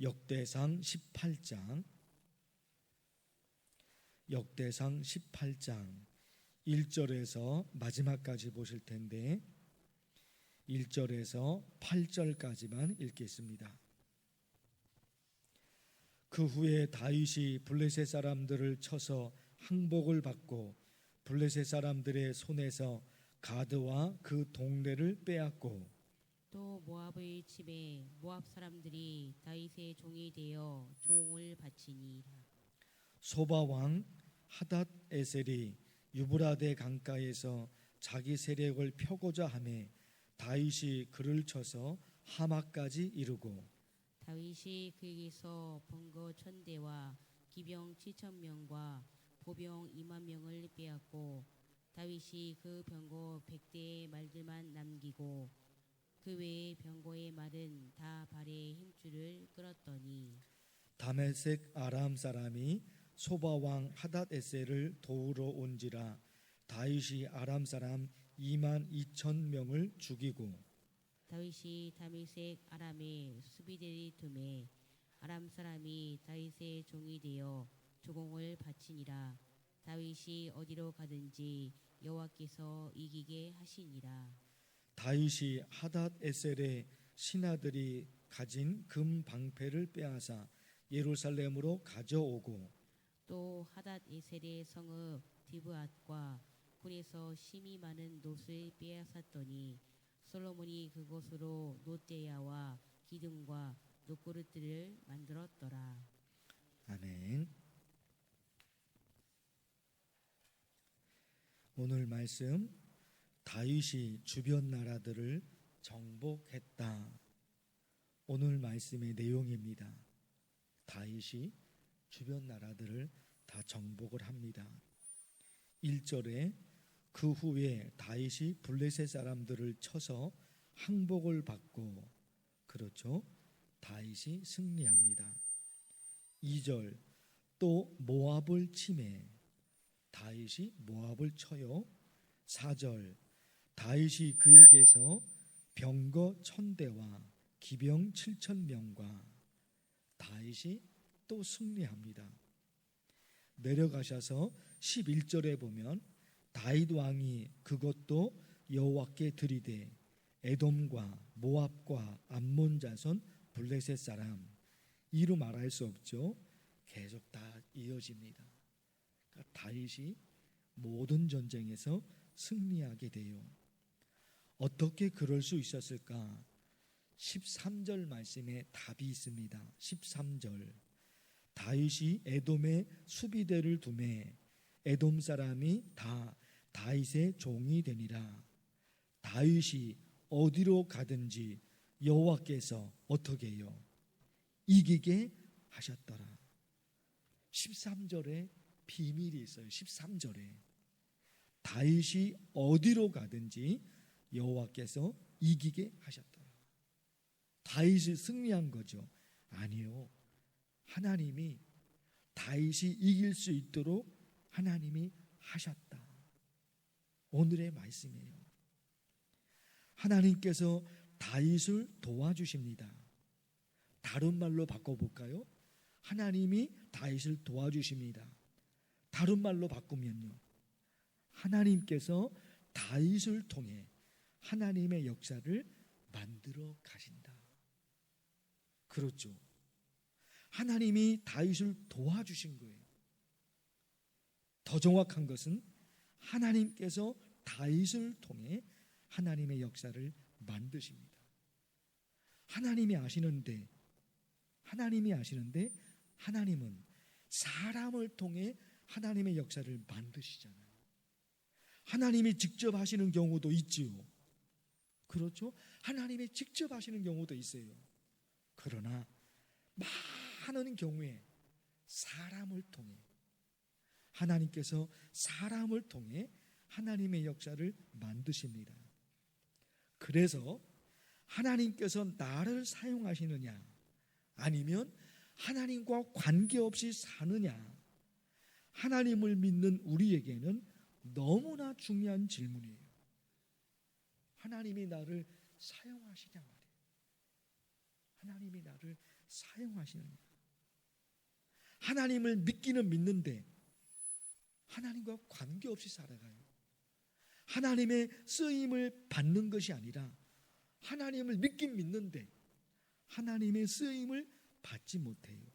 역대상 18장 1절에서 마지막까지 보실 텐데 1절에서 8절까지만 읽겠습니다. 그 후에 다윗이 블레셋 사람들을 쳐서 항복을 받고 블레셋 사람들의 손에서 가드와 그 동네를 빼앗고 또 모압의 집에 모압 사람들이 다윗의 종이 되어 종을 바치니라. 소바 왕 하닷 에셀이 유브라데 강가에서 자기 세력을 펴고자 하매 다윗이 그를 쳐서 하마까지 이르고 다윗이 그에게서 번거 1000대와 기병 7000명과 보병 20000명을 빼앗고 다윗이 그 병거 100대의 말들만 남기고 그 외의 병거의 말은 다 발에 힘줄을 끌었더니 다메섹 아람 사람이 소바 왕 하닷 에셀을 도우러 온지라 다윗이 아람 사람 22000명을 죽이고 다윗이 다메섹 아람에 수비대를 두매 아람 사람이 다윗의 종이 되어 조공을 바치니라. 다윗이 어디로 가든지 여호와께서 이기게 하시니라. 다윗이 하닷 에셀의 신하들이 가진 금 방패를 빼앗아 예루살렘으로 가져오고 또 하닷 에셀의 성읍 디브앗과 굴에서 심이 많은 놋을 빼앗았더니 솔로몬이 그곳으로 놋대야와 기둥과 놋그릇들을 만들었더라. 아멘. 오늘 말씀 다윗이 주변 나라들을 정복했다. 오늘 말씀의 내용입니다. 다윗이 주변 나라들을 다 정복을 합니다. 1절에 그 후에 다윗이 블레셋 사람들을 쳐서 항복을 받고 그렇죠. 다윗이 승리합니다. 2절 또 모압을 치매 다윗이 모압을 쳐요. 4절 다윗이 그에게서 병거 1000대와 기병 7000명과 다윗이 또 승리합니다. 내려가셔서 11절에 보면 다윗 왕이 그것도 여호와께 드리되 에돔과 모압과 암몬 자손 블레셋 사람 이루 말할 수 없죠. 계속 다 이어집니다. 그러니까 다윗이 모든 전쟁에서 승리하게 돼요. 어떻게 그럴 수 있었을까? 13절 말씀에 답이 있습니다. 13절 다윗이 에돔의 수비대를 두매 에돔 사람이 다 다윗의 종이 되니라. 다윗이 어디로 가든지 여호와께서 어떻게 해요? 이기게 하셨더라. 13절에 비밀이 있어요. 13절에 다윗이 어디로 가든지 여호와께서 이기게 하셨더라. 다윗이 승리한 거죠? 아니요. 하나님이 다윗이 이길 수 있도록 하나님이 하셨다. 오늘의 말씀이에요. 하나님께서 다윗을 도와주십니다. 다른 말로 바꿔볼까요? 하나님이 다윗을 도와주십니다. 다른 말로 바꾸면요, 하나님께서 다윗을 통해 하나님의 역사를 만들어 가신다. 그렇죠. 하나님이 다윗을 도와주신 거예요. 더 정확한 것은 하나님께서 다윗을 통해 하나님의 역사를 만드십니다. 하나님이 아시는데 하나님은 사람을 통해 하나님의 역사를 만드시잖아요. 하나님이 직접 하시는 경우도 있지요. 그렇죠? 하나님이 직접 하시는 경우도 있어요. 그러나 많은 경우에 사람을 통해 하나님께서 사람을 통해 하나님의 역사를 만드십니다. 그래서 하나님께서 나를 사용하시느냐 아니면 하나님과 관계없이 사느냐, 하나님을 믿는 우리에게는 너무나 중요한 질문이에요. 하나님이 나를 사용하시냐 말이에요. 하나님이 나를 사용하시느냐. 하나님을 믿기는 믿는데 하나님과 관계없이 살아가요. 하나님의 쓰임을 받는 것이 아니라 하나님을 믿긴 믿는데 하나님의 쓰임을 받지 못해요.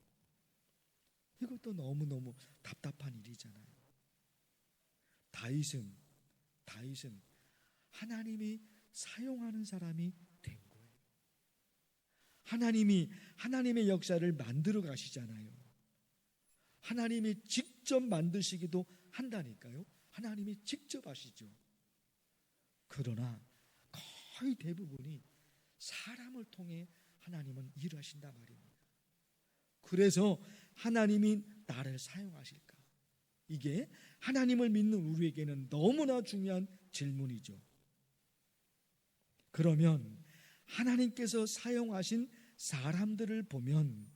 이것도 너무너무 답답한 일이잖아요. 다윗은 하나님이 사용하는 사람이 된 거예요. 하나님이 하나님의 역사를 만들어 가시잖아요. 하나님이 직접 만드시기도 한다니까요. 하나님이 직접 하시죠. 그러나 거의 대부분이 사람을 통해 하나님은 일하신단 말입니다. 그래서 하나님이 나를 사용하실까? 이게 하나님을 믿는 우리에게는 너무나 중요한 질문이죠. 그러면 하나님께서 사용하신 사람들을 보면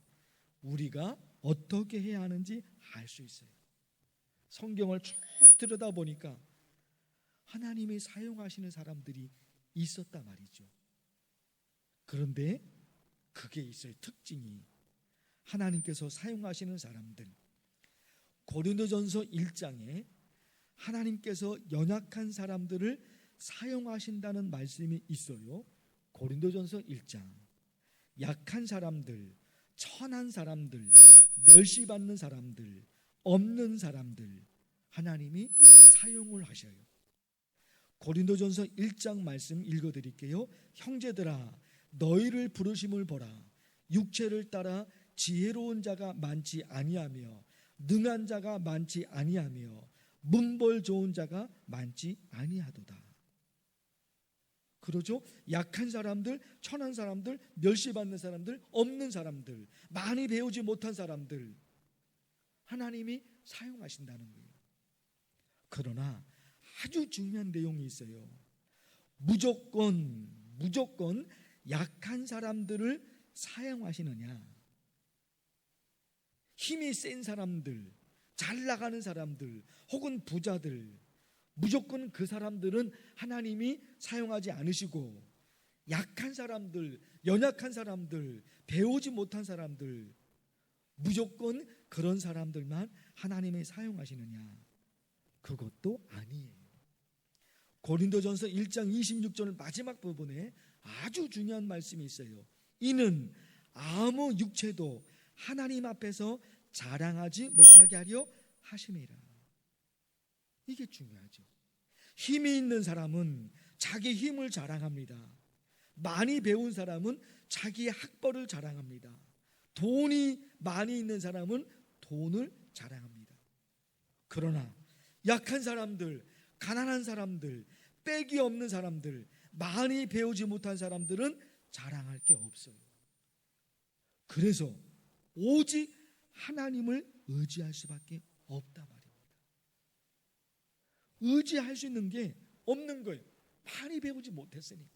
우리가 어떻게 해야 하는지 알 수 있어요. 성경을 쭉 들여다보니까 하나님이 사용하시는 사람들이 있었단 말이죠. 그런데 그게 있어요. 특징이. 하나님께서 사용하시는 사람들. 고린도전서 1장에 하나님께서 연약한 사람들을 사용하신다는 말씀이 있어요. 고린도전서 1장. 약한 사람들, 천한 사람들, 멸시받는 사람들, 없는 사람들 하나님이 사용을 하셔요. 고린도전서 1장 말씀 읽어드릴게요. 형제들아 너희를 부르심을 보라. 육체를 따라 지혜로운 자가 많지 아니하며 능한 자가 많지 아니하며 문벌 좋은 자가 많지 아니하도다. 그러죠? 약한 사람들, 천한 사람들, 멸시받는 사람들, 없는 사람들, 많이 배우지 못한 사람들 하나님이 사용하신다는 거예요. 그러나 아주 중요한 내용이 있어요. 무조건 약한 사람들을 사용하시느냐? 힘이 센 사람들, 잘 나가는 사람들, 혹은 부자들, 무조건 그 사람들은 하나님이 사용하지 않으시고 약한 사람들, 연약한 사람들, 배우지 못한 사람들, 무조건 그런 사람들만 하나님이 사용하시느냐? 그것도 아니에요. 고린도전서 1장 26절 마지막 부분에 아주 중요한 말씀이 있어요. 이는 아무 육체도 하나님 앞에서 자랑하지 못하게 하려 하심이라. 이게 중요하죠. 힘이 있는 사람은 자기 힘을 자랑합니다. 많이 배운 사람은 자기의 학벌을 자랑합니다. 돈이 많이 있는 사람은 돈을 자랑합니다. 그러나 약한 사람들, 가난한 사람들, 빽이 없는 사람들, 많이 배우지 못한 사람들은 자랑할 게 없어요. 그래서 오직 하나님을 의지할 수밖에 없단 말입니다. 의지할 수 있는 게 없는 거예요. 많이 배우지 못했으니까.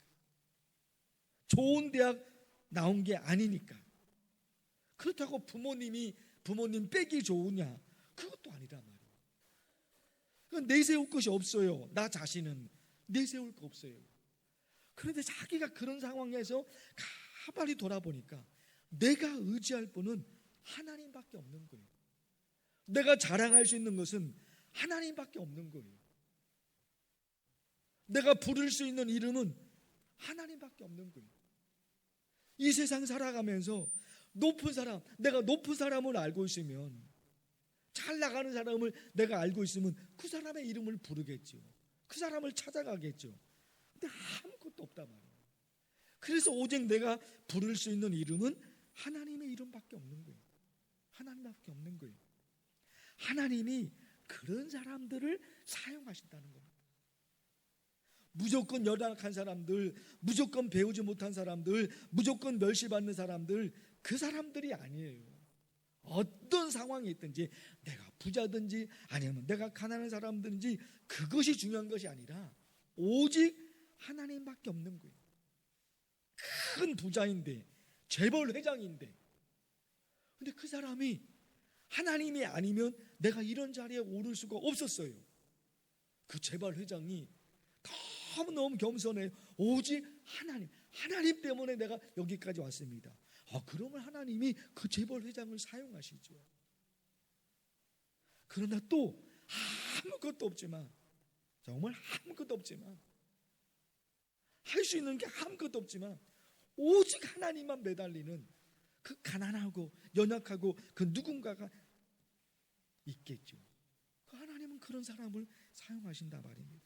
좋은 대학 나온 게 아니니까. 그렇다고 부모님 빽이 좋으냐? 그것도 아니란 말이에요. 내세울 것이 없어요. 나 자신은 내세울 거 없어요. 그런데 자기가 그런 상황에서 가만히 돌아보니까 내가 의지할 분은 하나님밖에 없는 거예요. 내가 자랑할 수 있는 것은 하나님밖에 없는 거예요. 내가 부를 수 있는 이름은 하나님밖에 없는 거예요. 이 세상 살아가면서 높은 사람, 내가 높은 사람을 알고 있으면, 잘 나가는 사람을 내가 알고 있으면 그 사람의 이름을 부르겠죠. 그 사람을 찾아가겠죠. 근데 아무것도 없단 말이에요. 그래서 오직 내가 부를 수 있는 이름은 하나님의 이름밖에 없는 거예요. 하나님밖에 없는 거예요. 하나님이 그런 사람들을 사용하신다는 겁니다. 무조건 연약한 사람들, 무조건 배우지 못한 사람들, 무조건 멸시받는 사람들, 그 사람들이 아니에요. 어떤 상황이 있든지, 내가 부자든지 아니면 내가 가난한 사람든지 그것이 중요한 것이 아니라 오직 하나님밖에 없는 거예요. 큰 부자인데, 재벌 회장인데, 근데 그 사람이 하나님이 아니면 내가 이런 자리에 오를 수가 없었어요. 그 재벌 회장이 너무너무 겸손해요. 오직 하나님 때문에 내가 여기까지 왔습니다. 그러면 하나님이 그 재벌 회장을 사용하시죠. 그러나 또 아무것도 없지만, 정말 아무것도 없지만, 할 수 있는 게 아무것도 없지만 오직 하나님만 매달리는 그 가난하고 연약하고 그 누군가가 있겠죠. 그 하나님은 그런 사람을 사용하신다 말입니다.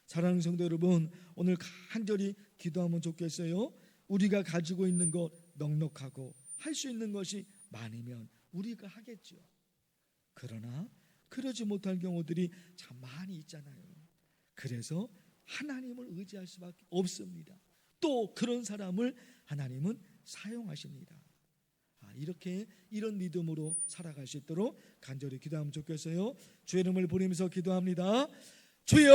사랑하는 성도 여러분, 오늘 간절히 기도하면 좋겠어요. 우리가 가지고 있는 것 넉넉하고 할 수 있는 것이 많으면 우리가 하겠죠. 그러나 그러지 못할 경우들이 참 많이 있잖아요. 그래서 하나님을 의지할 수밖에 없습니다. 또 그런 사람을 하나님은 사용하십니다. 이렇게 이런 믿음으로 살아갈 수 있도록 간절히 기도하면 좋겠어요. 주의 이름을 부르면서 기도합니다. 주여,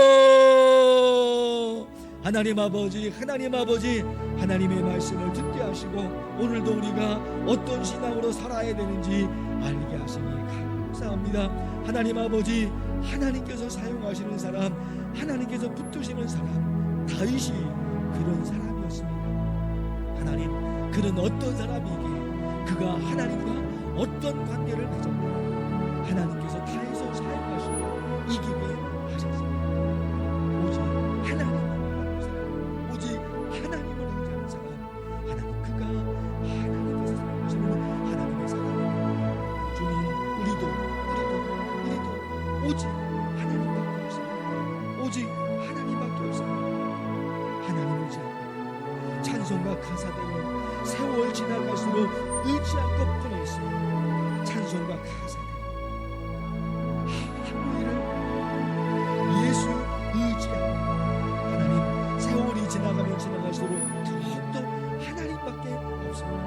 하나님 아버지, 하나님의 말씀을 듣게 하시고 오늘도 우리가 어떤 신앙으로 살아야 되는지 알게 하시니 감사합니다. 하나님 아버지, 하나님께서 사용하시는 사람, 하나님께서 붙드시는 사람, 다윗이 그런 사람이었습니다. 하나님, 그런 어떤 사람이기에 그가 하나님과 어떤 관계를 맺었고 하나님께서 다윗을 사용하시고 이기게 하셨습니다. 오직 하나님을 믿는 사람, 오직 하나님을 의지하는 사람, 하나님, 그가 하나님께서 사용하시는 하나님의 사람입니다. 주님, 우리도 오직 하나님밖에 없습니다. 오직 하나님밖에 없습니다. 하나님을 의지하고 찬송과 가사대로 세월 지나갈수록 의지할 것뿐이 있습니다. 찬송과 가사대로 한 일을 예수 의지하고 하나님, 세월이 지나가면 지나갈수록 더욱더 하나님밖에 없습니다.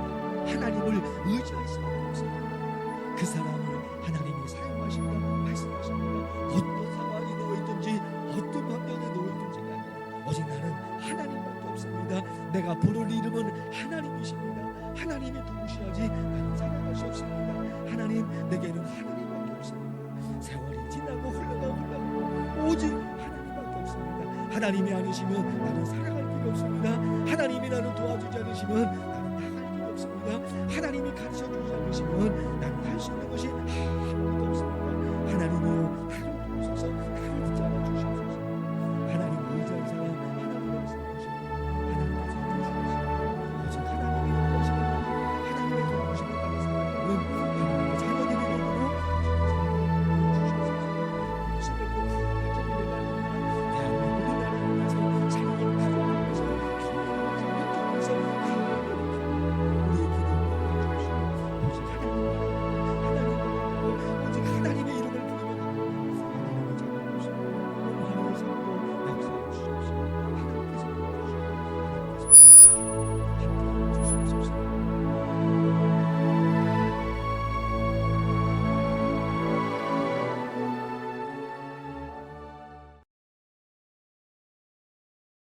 하나님을 의지할 수밖에 없습니다. 그 사람을 하나님이 사용하신다 말씀하십니다. 어떤 상황에 놓여있든지 어떤 환경에 놓여있든지 간에 오직 나는 하나님밖에 없습니다. 내가 부를 이름은 하나님이십니다. 하나님이 도우셔야지 나는 살아갈 수 없습니다. 하나님, 내게는 하나님밖에 없습니다. 세월이 지나고 흘러가고 오직 하나님밖에 없습니다. 하나님이 아니시면 나는 살아갈 길이 없습니다. 하나님이 나를 도와주지 않으시면 나는 나갈 길이 없습니다. 하나님이 가르쳐주지 않으시면 나는 할 수 있는 것이